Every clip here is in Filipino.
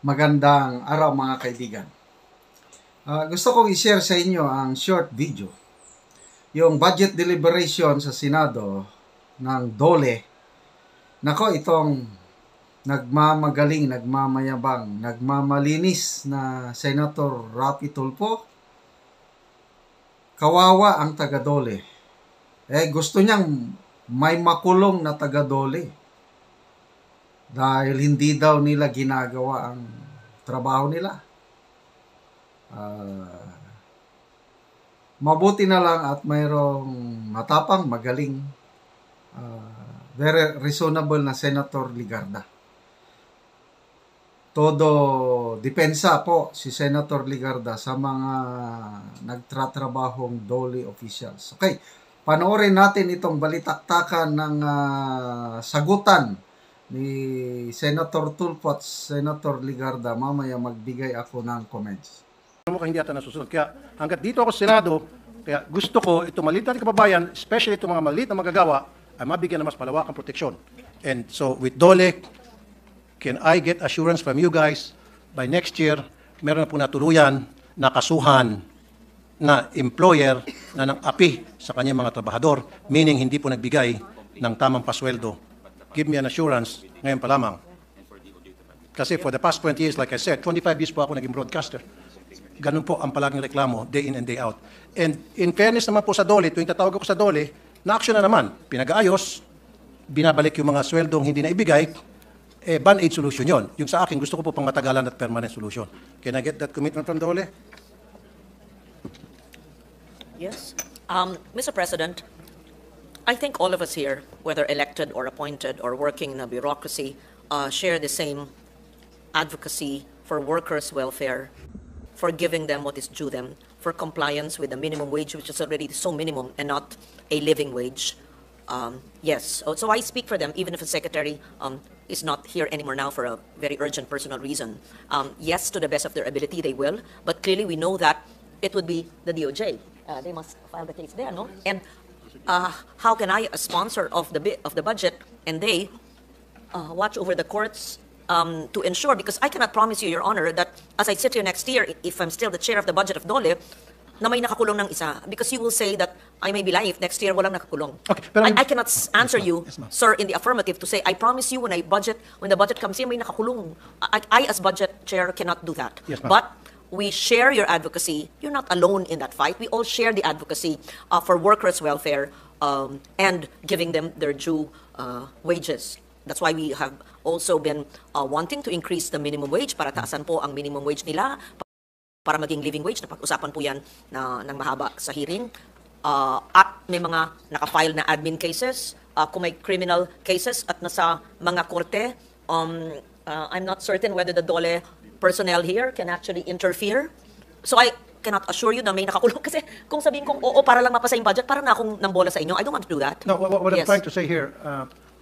Magandang araw mga kaibigan. Gusto kong i-share sa inyo ang short video. Yung budget deliberation sa Senado ng DOLE. Nako, itong nagmamagaling, nagmamayabang, nagmamalinis na Senator Rapi Tulfo. Kawawa ang taga-DOLE. Gusto niyang may makulong na taga-DOLE. Dahil hindi daw nila ginagawa ang trabaho nila. Mabuti na lang at mayroong matapang, magaling, very reasonable na Senator Legarda. Todo depensa po si Senator Legarda sa mga nagtatrabahong DOLE officials. Okay, panoorin natin itong balitaktakan ng sagutan ni Senator Tulfo at Senator Legarda. Mamaya magbigay ako ng comments. Mukhang hindi ata nasusunod. Kaya hanggat dito ako sa Senado, kaya gusto ko itong maliit natin kababayan, especially itong mga maliit na magagawa, ay mabigyan ng mas malawakang proteksyon. And so with DOLE, can I get assurance from you guys, by next year, meron na po natuluyan na kasuhan na employer na nang api sa kanyang mga trabahador, meaning hindi po nagbigay ng tamang pasweldo. Give me an assurance ngayon pa lamang. Kasi for the past 20 years, like I said, 25 years po ako naging broadcaster. Ganun po ang palaging reklamo, day in and day out. And in fairness naman po sa DOLE, tuwing tatawag ako sa DOLE, na-action na naman, pinag-aayos, binabalik yung mga sweldong hindi na ibigay, band-aid solution yon. Yung sa akin, gusto ko po pang matagalan at permanent solution. Can I get that commitment from DOLE? Yes. Mr. President, I think all of us here, whether elected or appointed or working in a bureaucracy, share the same advocacy for workers' welfare, for giving them what is due them, for compliance with the minimum wage, which is already so minimum and not a living wage. Yes, so I speak for them, even if the secretary is not here anymore now for a very urgent personal reason. Yes, to the best of their ability, they will, but clearly we know that it would be the DOJ. They must file the case there, no? And how can I, a sponsor of the budget, and they watch over the courts to ensure, because I cannot promise you, Your Honor, that as I sit here next year, if I'm still the chair of the budget of DOLE, na may nakakulong ng isa, because you will say that I may be lying if next year walang nakakulong. Okay, pero I cannot answer you, sir, in the affirmative to say, I promise you when the budget comes here, may nakakulong. I as budget chair cannot do that. Yes, but we share your advocacy. You're not alone in that fight. We all share the advocacy for workers' welfare and giving them their due wages. That's why we have also been wanting to increase the minimum wage para taasan po ang minimum wage nila para maging living wage. Napag-usapan po yan ng mahaba sa hearing. At may mga nakafile na admin cases, kung may criminal cases at nasa mga korte, I'm not certain whether the DOLE personnel here can actually interfere. So I cannot assure you na may nakakulong. Kasi kung sabihin kong oo para lang mapasa yung budget, para na akong nambola sa inyo. I don't want to do that. No, what I'm trying to say here,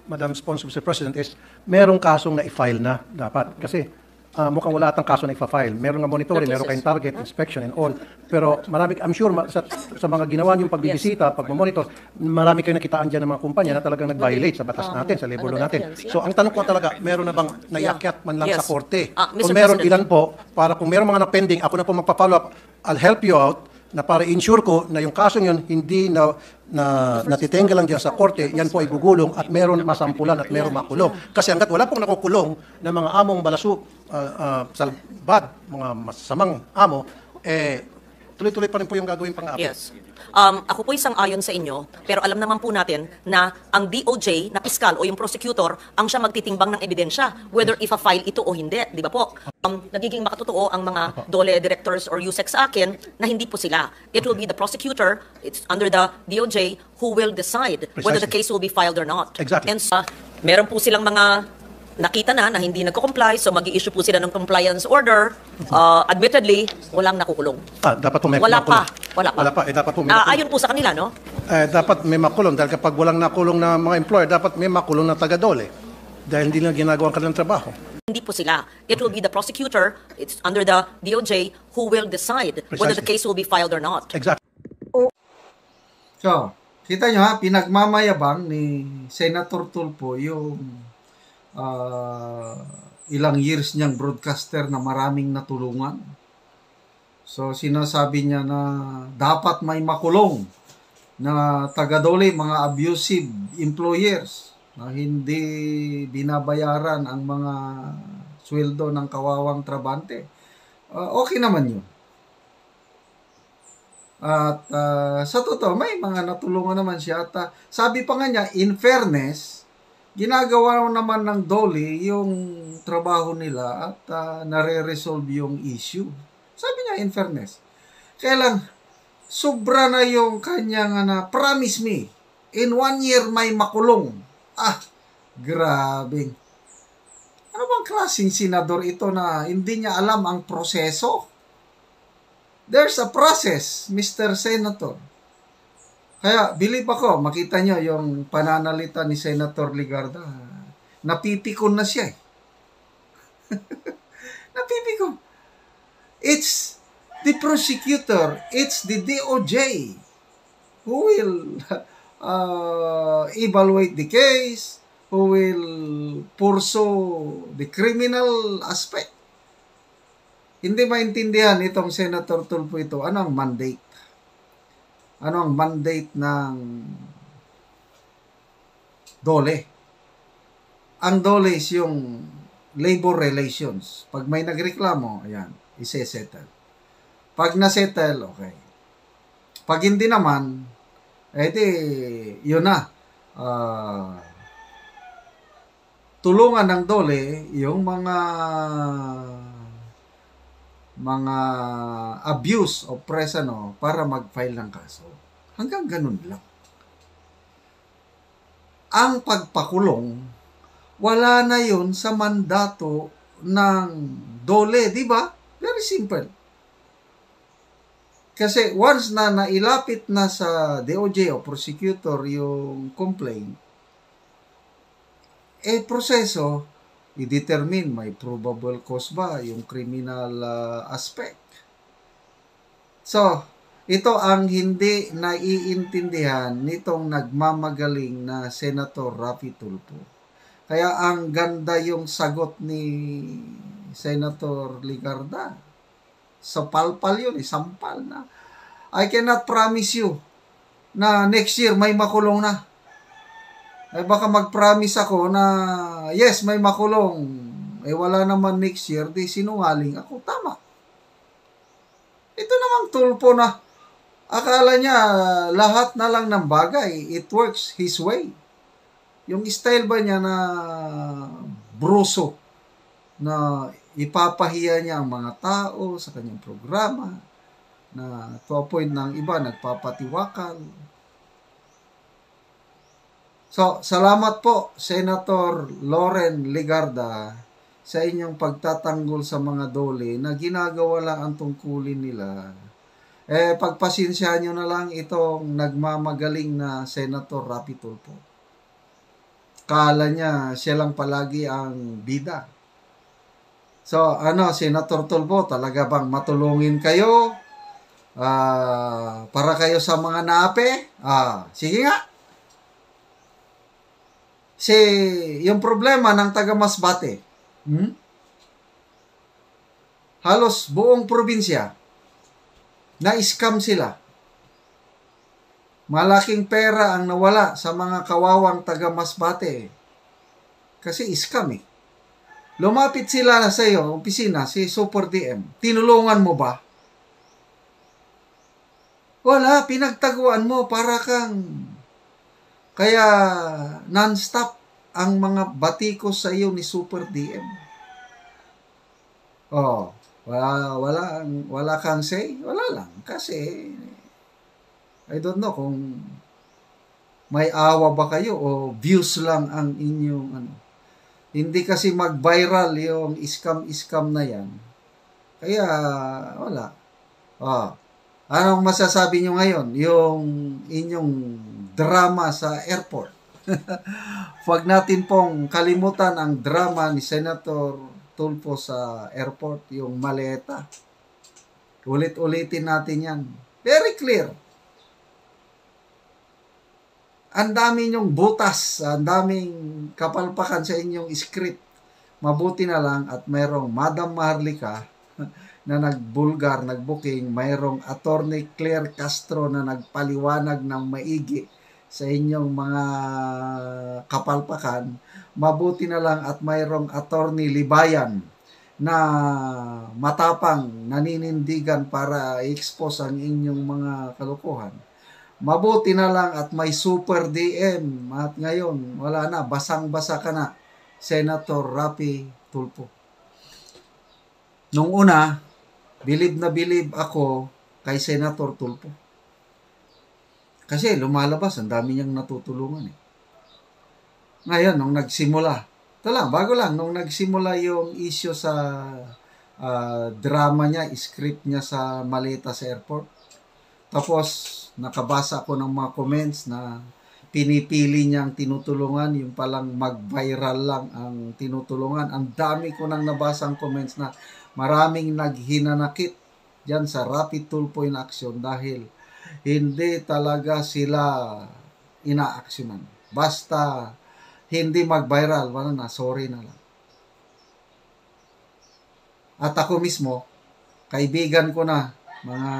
Madam Sponsor, Mr. President, is merong kasong na i-file na dapat. Kasi mukhang wala atang kaso na i-file. Meron nga monitoring, meron kayong target, inspection and all. Pero marami, I'm sure sa mga ginawa niyong pagbibisita, pagmamonitor, marami kayong nakitaan dyan ng mga kumpanya na talagang nag-violate sa batas natin, sa labor law natin. So ang tanong ko talaga, meron na bang naiakyat man lang sa korte? Kung meron, ilan po, para kung meron mga na-pending, ako na po magpa-follow up, I'll help you out na para ensure ko na yung kasong yun hindi na natitengga lang dyan sa korte, yan po ay gugulong at meron masampulan at meron makulong. Kasi hanggat wala pong nakukulong na mga among balasu, salbad, mga masamang amo, tuloy-tuloy pa rin po yung gagawin pang-api. Yes. Ako po isang ayon sa inyo, pero alam naman po natin na ang DOJ na piskal o yung prosecutor ang siya magtitimbang ng ebidensya, whether if-file ito o hindi, di ba po? Nagiging makatotoo ang mga DOLE directors or USEC sa akin na hindi po sila. It will be the prosecutor, it's under the DOJ, who will decide whether the case will be filed or not. Exactly. And meron po silang mga nakita na hindi nagko-comply, so mag-i-issue po sila ng compliance order. Admittedly, walang nakukulong. Dapat po may wala makulong. Wala pa. Dapat po may makulong. Ayon po sa kanila, no? Dapat may makulong. Dahil kapag walang nakulong na mga employer, dapat may makulong na taga-DOLE. Dahil hindi na ginagawa ang kanilang trabaho. Hindi po sila. It will be the prosecutor, it's under the DOJ, who will decide whether the case will be filed or not. Exactly. So, kita nyo ha, pinagmamayabang ni Senator Tulfo yung ilang years niyang broadcaster na maraming natulungan. So sinasabi niya na dapat may makulong na taga-Dole, mga abusive employers na hindi binabayaran ang mga sweldo ng kawawang trabante. Okay naman yun. At sa totoo, may mga natulungan naman siya. At sabi pa nga niya, in fairness, ginagawa naman ng Dole yung trabaho nila at nare-resolve yung issue. Sabi niya, in fairness. Kaya lang, sobra na yung kanyang promise me, in 1 year may makulong. Grabe. Ano bang klaseng senador ito na hindi niya alam ang proseso? There's a process, Mr. Senator. Kaya, believe ako, makita nyo yung pananalita ni Senator Legarda. Napipikon na siya eh. Napipikon. It's the prosecutor, it's the DOJ who will evaluate the case, who will pursue the criminal aspect. Hindi maintindihan itong Senator Tulfo ito. Ano ang mandate? Ano ang mandate ng Dole? Ang Dole is yung labor relations. Pag may nagreklamo, ayan, ise-settle. Pag na-settle, okay. Pag hindi naman, edi, yun na. Tulungan ng Dole yung mga abuse o presano para mag-file ng kaso. Hanggang ganun lang. Ang pagpakulong, wala na yun sa mandato ng Dole, di ba? Very simple. Kasi once na nailapit na sa DOJ o prosecutor yung complaint, proseso, i-determine may probable cause ba yung criminal aspect. So, ito ang hindi naiintindihan nitong nagmamagaling na Senator Raffy Tulfo. Kaya ang ganda yung sagot ni Senator Legarda. Sa palpal yun, sampal na. I cannot promise you na next year may makulong na. Ay baka mag-promise ako na yes, may makulong. Wala naman next year, di sinungaling ako. Tama. Ito namang Tulfo na akala niya lahat na lang ng bagay, it works his way. Yung style ba niya na bruso, na ipapahiya niya ang mga tao sa kanyang programa, na to a point ng iba nagpapatiwakal. So, salamat po, Senator Loren Legarda, sa inyong pagtatanggol sa mga Dole na ginagawa lang ang tungkulin nila. Pagpasensyahan nyo na lang itong nagmamagaling na Senator Raffy Tulfo. Kala niya siya lang palagi ang bida. So, Senator Tulfo, talaga bang matulungin kayo? Para kayo sa mga naape? Sige nga. Yung problema ng taga Masbate, halos buong probinsya, na-scam sila. Malaking pera ang nawala sa mga kawawang taga Masbate. Kasi scam eh. Lumapit sila sa iyo, opisina, si Super DM. Tinulungan mo ba? Wala, pinagtaguan mo para kang... Kaya non-stop ang mga batikos sa iyo ni Super DM. Wala kang say? Wala lang. Kasi, I don't know kung may awa ba kayo o views lang ang inyong Hindi kasi mag-viral yung scam na yan. Kaya, wala. Anong masasabi nyo ngayon? Yung inyong drama sa airport. Huwag natin pong kalimutan ang drama ni Senator Tulfo sa airport, yung maleta. Ulit-ulitin natin yan. Very clear. Ang dami nyong butas, ang daming kapalpakan sa inyong script Mabuti na lang at mayroong Madam Maharlika na nagbulgar, nagbuking, mayroong Attorney Claire Castro na nagpaliwanag ng maigi sa inyong mga kapalpakan. Mabuti na lang at mayroong Attorney Libayan na matapang, naninindigan para i-expose ang inyong mga kalokohan. Mabuti na lang at may super DM at ngayon wala na, basang-basa ka na, Senator Rapi Tulfo. Nung una, bilib na bilib ako kay Senator Tulfo. Kasi lumalabas, ang dami niyang natutulungan eh. Ngayon, nung nagsimula, bago lang, nung nagsimula yung issue sa drama niya, script niya sa maleta sa airport. Tapos, nakabasa ako ng mga comments na pinipili niyang tinutulungan, yung palang mag-viral lang ang tinutulungan. Ang dami ko nang nabasang comments na maraming naghinanakit dyan sa Rapi Tulfo in action dahil hindi talaga sila inaaksyonan. Basta hindi mag-viral, wala na, sorry na lang. At ako mismo, kaibigan ko na, mga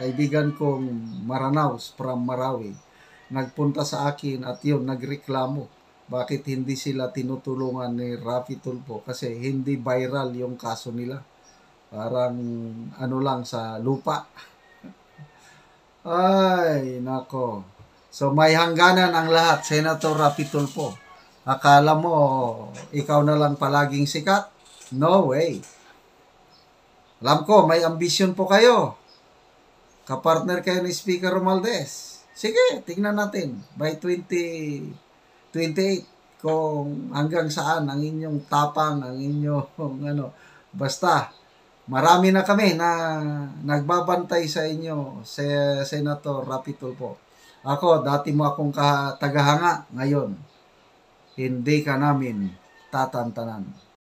kaibigan kong Maranaos from Marawi, nagpunta sa akin at yun, nagreklamo. Bakit hindi sila tinutulungan ni Rapi Tulfo? Kasi hindi viral yung kaso nila. Parang ano lang sa lupa. Ay, nako. So may hangganan ang lahat, Senator Rapi Tulfo. Akala mo, ikaw na lang palaging sikat? No way. Alam ko, may ambisyon po kayo. Kapartner kayo ni Speaker Romualdez. Sige, tingnan natin. By 2028, kung hanggang saan ang inyong tapang, ang inyong ano. Basta, marami na kami na nagbabantay sa inyo, Senator Rapi Tulfo. Ako, dati mo akong tagahanga, ngayon, hindi ka namin tatantanan.